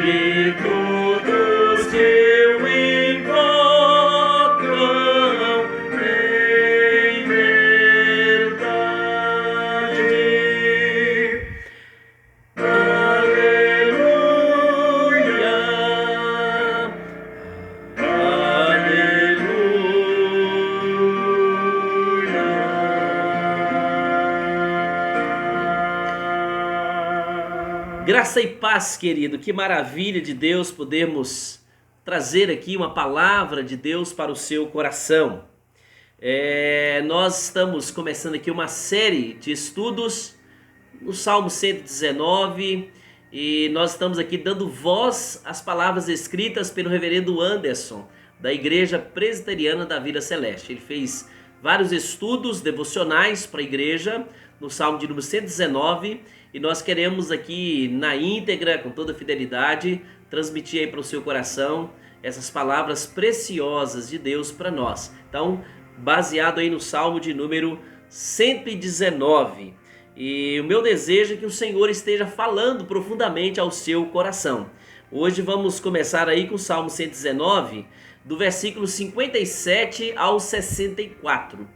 e todos que o invocam em verdade. Aleluia, aleluia. Graça e paz, querido. Que maravilha de Deus podermos trazer aqui uma palavra de Deus para o seu coração. Nós estamos começando aqui uma série de estudos no Salmo 119 e nós estamos aqui dando voz às palavras escritas pelo reverendo Anderson, da Igreja Presbiteriana da Vida Celeste. Ele fez vários estudos devocionais para a igreja no Salmo de número 119 e nós queremos aqui na íntegra, com toda fidelidade, transmitir aí para o seu coração essas palavras preciosas de Deus para nós. Então, baseado aí no Salmo de número 119. E o meu desejo é que o Senhor esteja falando profundamente ao seu coração. Hoje vamos começar aí com o Salmo 119, do versículo 57 ao 64.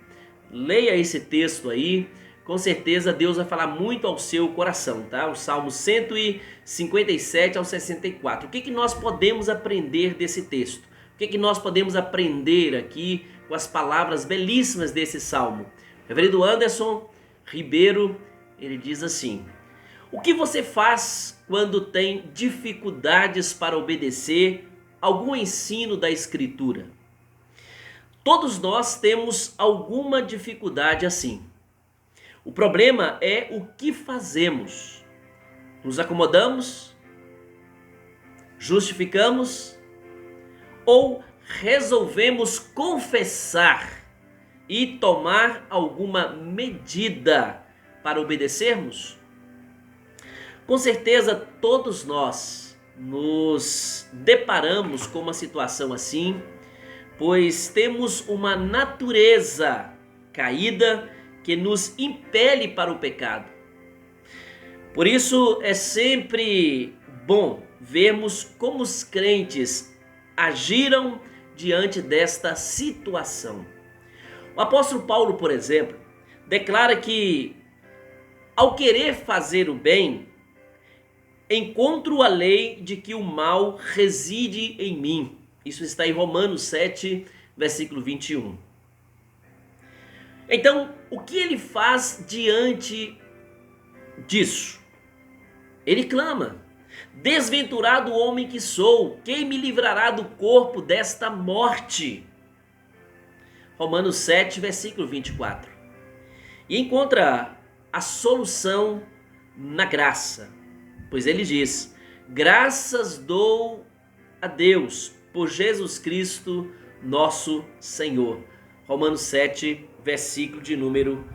Leia esse texto aí, com certeza Deus vai falar muito ao seu coração, tá? O Salmo 157 ao 64. O que nós podemos aprender desse texto? O que nós podemos aprender aqui com as palavras belíssimas desse Salmo? Reverendo Anderson Ribeiro, ele diz assim: o que você faz quando tem dificuldades para obedecer algum ensino da Escritura? Todos nós temos alguma dificuldade assim. O problema é o que fazemos. Nos acomodamos? Justificamos? Ou resolvemos confessar e tomar alguma medida para obedecermos? Com certeza todos nós nos deparamos com uma situação assim, pois temos uma natureza caída que nos impele para o pecado. Por isso é sempre bom vermos como os crentes agiram diante desta situação. O apóstolo Paulo, por exemplo, declara que ao querer fazer o bem, encontro a lei de que o mal reside em mim. Isso está em Romanos 7, versículo 21. Então, o que ele faz diante disso? Ele clama: desventurado homem que sou, quem me livrará do corpo desta morte? Romanos 7, versículo 24. E encontra a solução na graça, pois ele diz: graças dou a Deus por Jesus Cristo, nosso Senhor. Romanos 7, versículo de número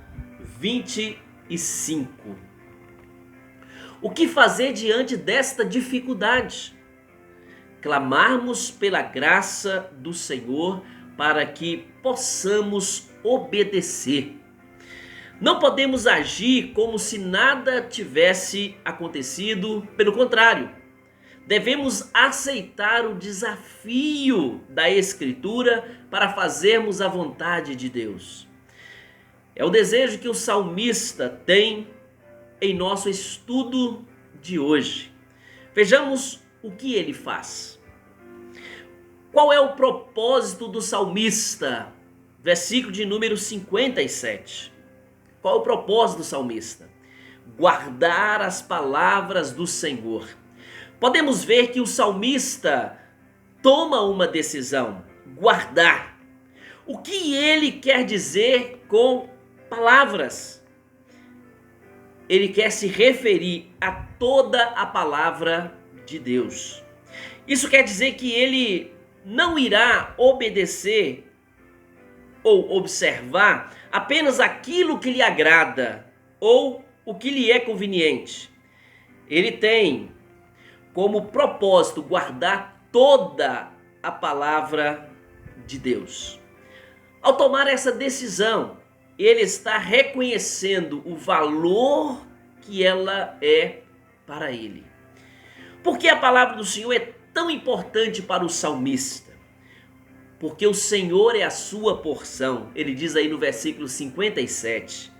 25. O que fazer diante desta dificuldade? Clamarmos pela graça do Senhor para que possamos obedecer. Não podemos agir como se nada tivesse acontecido, pelo contrário, devemos aceitar o desafio da Escritura para fazermos a vontade de Deus. É o desejo que o salmista tem em nosso estudo de hoje. Vejamos o que ele faz. Qual é o propósito do salmista? Versículo de número 57. Qual é o propósito do salmista? Guardar as palavras do Senhor. Podemos ver que o salmista toma uma decisão: guardar. O que ele quer dizer com palavras? Ele quer se referir a toda a palavra de Deus. Isso quer dizer que ele não irá obedecer ou observar apenas aquilo que lhe agrada ou o que lhe é conveniente. Ele tem como propósito guardar toda a palavra de Deus. Ao tomar essa decisão, ele está reconhecendo o valor que ela é para ele. Por que a palavra do Senhor é tão importante para o salmista? Porque o Senhor é a sua porção. Ele diz aí no versículo 57.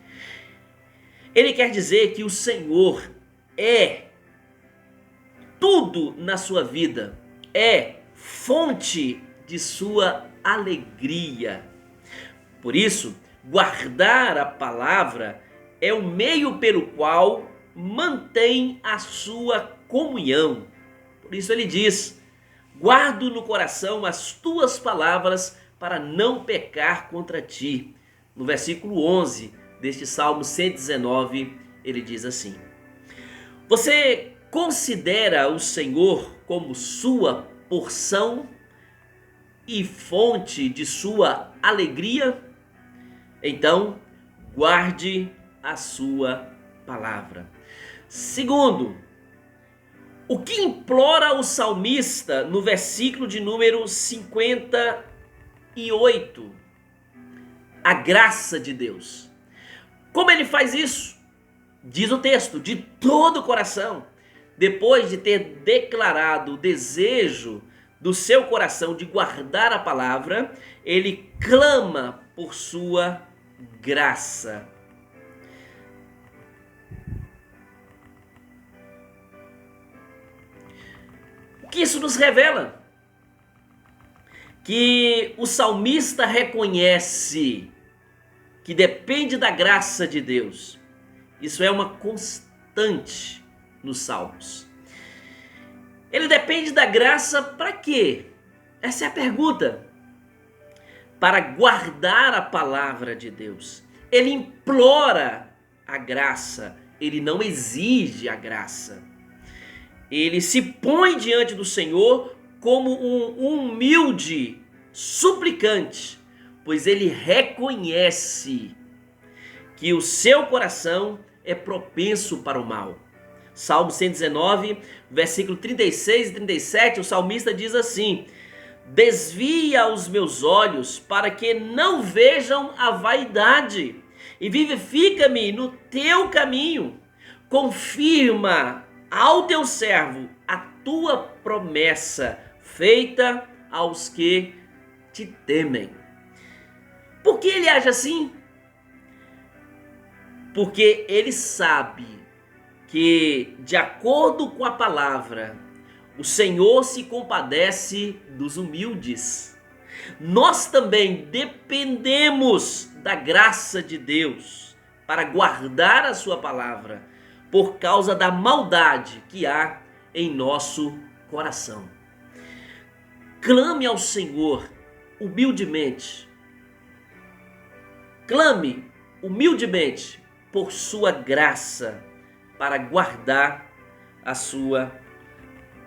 Ele quer dizer que o Senhor é tudo na sua vida, é fonte de sua alegria. Por isso, guardar a palavra é o meio pelo qual mantém a sua comunhão. Por isso ele diz: guardo no coração as tuas palavras para não pecar contra ti. No versículo 11 deste Salmo 119, ele diz assim: você considera o Senhor como sua porção e fonte de sua alegria? Então, guarde a sua palavra. Segundo, o que implora o salmista no versículo de número 58? A graça de Deus. Como ele faz isso? Diz o texto: de todo o coração. Depois de ter declarado o desejo do seu coração de guardar a palavra, ele clama por sua graça. O que isso nos revela? Que o salmista reconhece que depende da graça de Deus. Isso é uma constante nos salmos. Ele depende da graça para quê? Essa é a pergunta. Para guardar a palavra de Deus. Ele implora a graça, ele não exige a graça. Ele se põe diante do Senhor como um humilde suplicante, pois ele reconhece que o seu coração é propenso para o mal. Salmo 119, versículo 36 e 37, o salmista diz assim: desvia os meus olhos para que não vejam a vaidade, e vivifica-me no teu caminho. Confirma ao teu servo a tua promessa, feita aos que te temem. Por que ele age assim? Porque ele sabe que, de acordo com a palavra, o Senhor se compadece dos humildes. Nós também dependemos da graça de Deus para guardar a sua palavra, por causa da maldade que há em nosso coração. Clame ao Senhor humildemente. Clame humildemente por sua graça para guardar a sua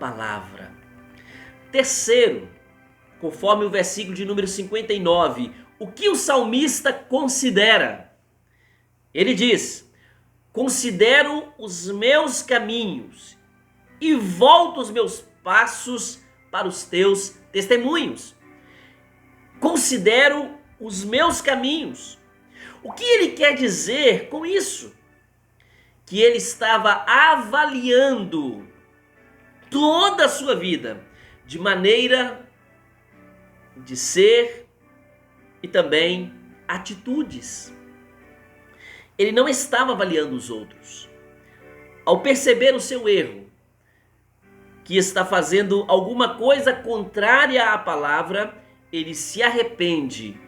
palavra. Terceiro, conforme o versículo de número 59, o que o salmista considera? Ele diz: considero os meus caminhos e volto os meus passos para os teus testemunhos. Considero os meus caminhos. O que ele quer dizer com isso? Que ele estava avaliando toda a sua vida de maneira de ser e também atitudes. Ele não estava avaliando os outros. Ao perceber o seu erro, que está fazendo alguma coisa contrária à palavra, ele se arrepende,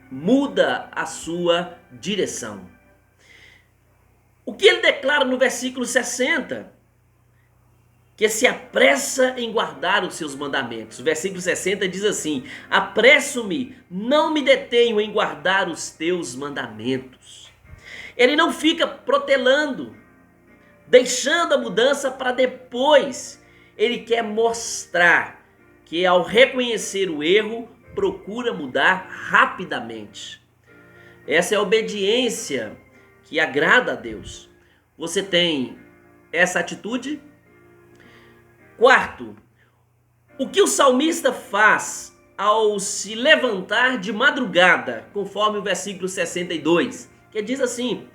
muda a sua direção. O que ele declara no versículo 60? Que se apressa em guardar os seus mandamentos. O versículo 60 diz assim: apresso-me, não me detenho em guardar os teus mandamentos. Ele não fica protelando, deixando a mudança para depois. Ele quer mostrar que, ao reconhecer o erro, procura mudar rapidamente. Essa é a obediência que agrada a Deus. Você tem essa atitude? Quarto, o que o salmista faz ao se levantar de madrugada, conforme o versículo 62, que diz assim: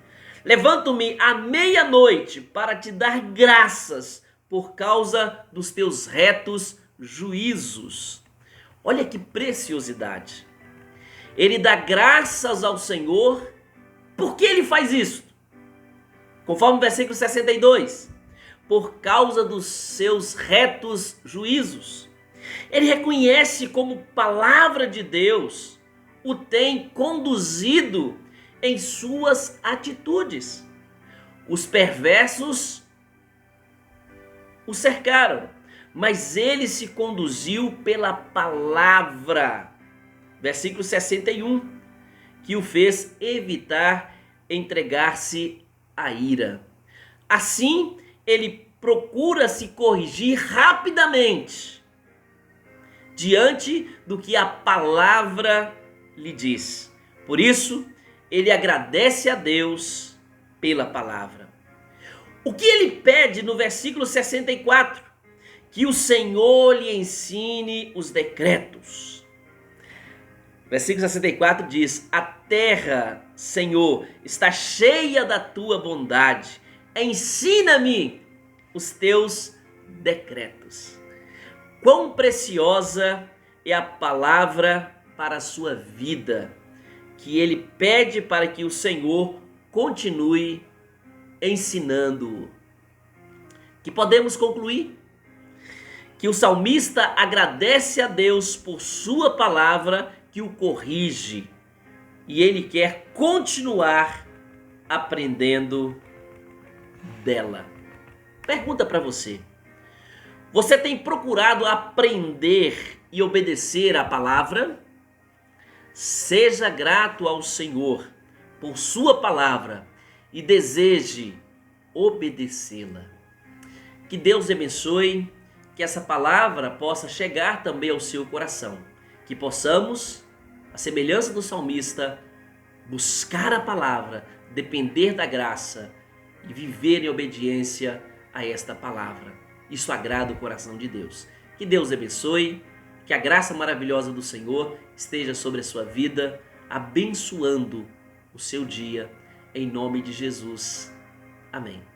levanto-me à meia-noite para te dar graças por causa dos teus retos juízos. Olha que preciosidade. Ele dá graças ao Senhor. Por que ele faz isso? Conforme o versículo 62. Por causa dos seus retos juízos. Ele reconhece como palavra de Deus o tem conduzido em suas atitudes. Os perversos o cercaram, mas ele se conduziu pela palavra. Versículo 61, que o fez evitar entregar-se à ira. Assim, ele procura se corrigir rapidamente diante do que a palavra lhe diz. Por isso, ele agradece a Deus pela palavra. O que ele pede no versículo 64? Que o Senhor lhe ensine os decretos. Versículo 64 diz: a terra, Senhor, está cheia da tua bondade. Ensina-me os teus decretos. Quão preciosa é a palavra para a sua vida, que ele pede para que o Senhor continue ensinando-o. Que podemos concluir que o salmista agradece a Deus por sua palavra que o corrige, e ele quer continuar aprendendo dela. Pergunta para você: você tem procurado aprender e obedecer a palavra? Seja grato ao Senhor por sua palavra e deseje obedecê-la. Que Deus abençoe, que essa palavra possa chegar também ao seu coração. Que possamos, à semelhança do salmista, buscar a palavra, depender da graça e viver em obediência a esta palavra. Isso agrada o coração de Deus. Que Deus abençoe, que a graça maravilhosa do Senhor esteja sobre a sua vida, abençoando o seu dia, em nome de Jesus. Amém.